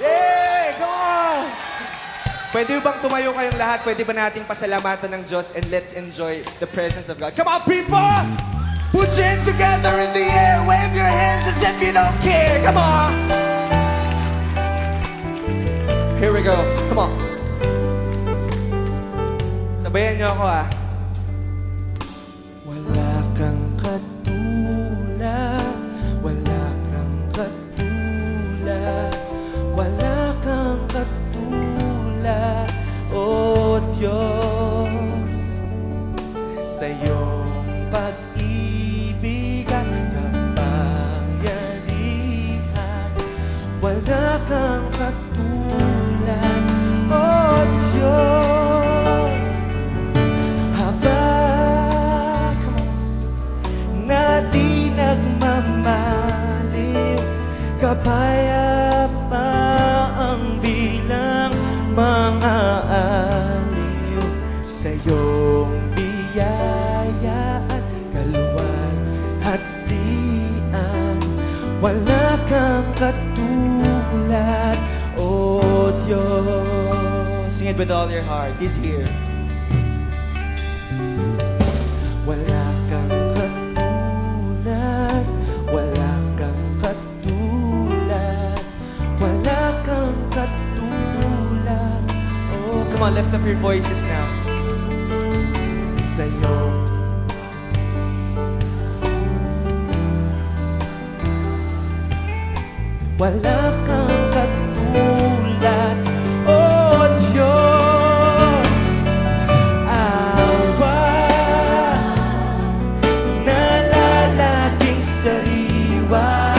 Yay! Come on! Pwede bang tumayo kayong lahat? Pwede ba nating pasalamatan ng Diyos and let's enjoy the presence of God? Come on, people! Put your hands together in the air. Wave your hands as if you don't care. Come on! Here we go. Come on. Sabayan niyo ako, ah. Wala kang katulad, wala kang katulad, wala kang katulad, O Diyos. Sa iyong pag-ibig at kapangyarihan, wala kang katulad, O Diyos. Na di nagmamaliw, kapayapa ang bilang mga aliw. Sa iyong biyaya at kaluwalhatian, wala kang katulad, O Diyos. Sing it with all your heart. He's here. Wala kang katulad, wala kang katulad, wala kang katulad. Oh, come on, lift up your voices now. Sa'yo. Wala kang katulad, oh Diyos. Awa sariwa,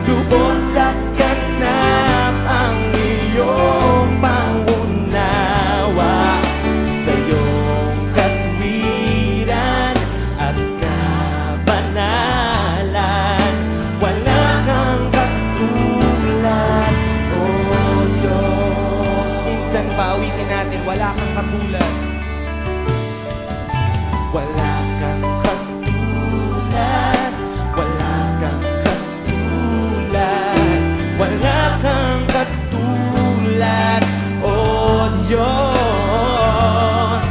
lubos at ganap ang iyong pangunawa. Sa iyong katwiran at kabanalan, wala kang katulad, O Diyos. Minsan pauwitin natin, wala kang katulad. Wala kang katulad, wala kang katulad, wala kang katulad, O Diyos.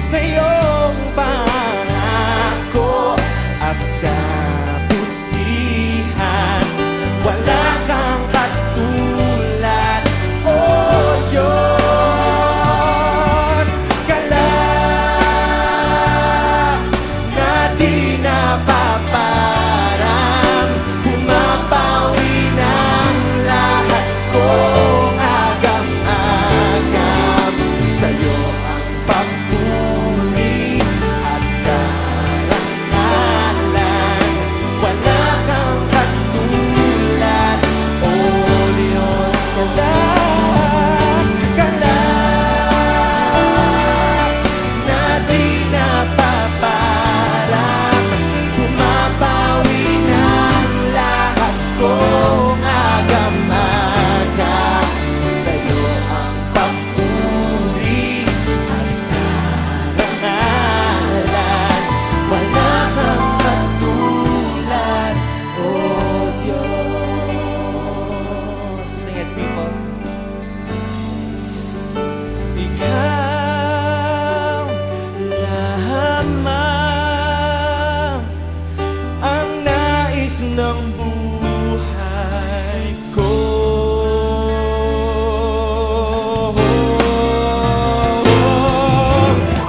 Sa iyong pangako at kabutihan, wala kang katulad, O Diyos. Galak na di napaparang, pumapawi ng lahat kong agam-agam. Sa'yo ang papuri at karangalan, wala kang katulad, O Diyos. Galak na di napaparang, pumapawi ng lahat kong agam-agam. Sa'yo ang papuri at karangalan, wala kang katulad, O Diyos. Sing it, people. Ikaw lamang ang nais ng buhay ko.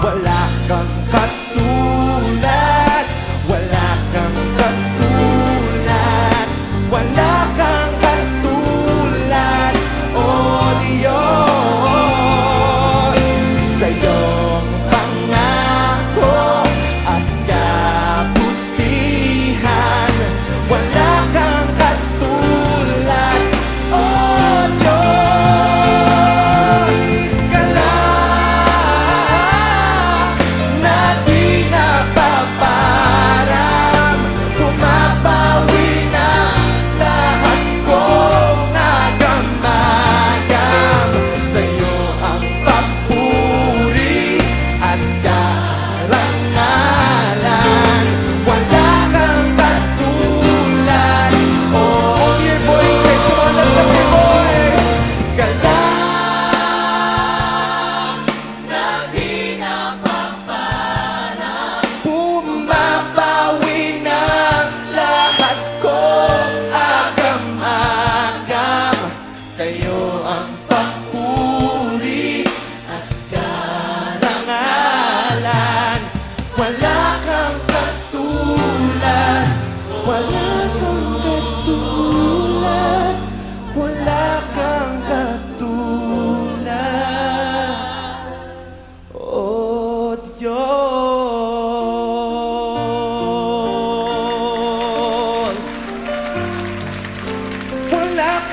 Wala kang katulad, wala kang katulad, wala kang katulad, O Diyos. Sa iyong pangako at kabutihan, wala kang katulad, O Diyos. Galak na di napaparang, pumapawi ng lahat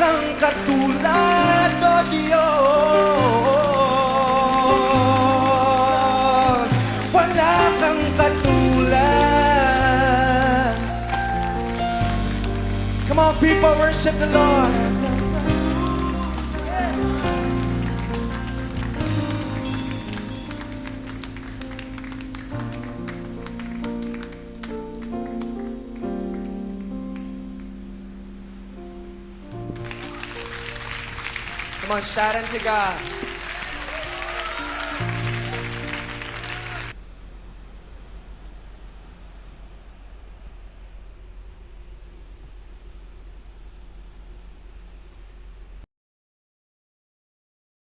kang katulad, O Diyos. Wala kang katulad. Come on, people, worship the Lord. Come on, shout unto God.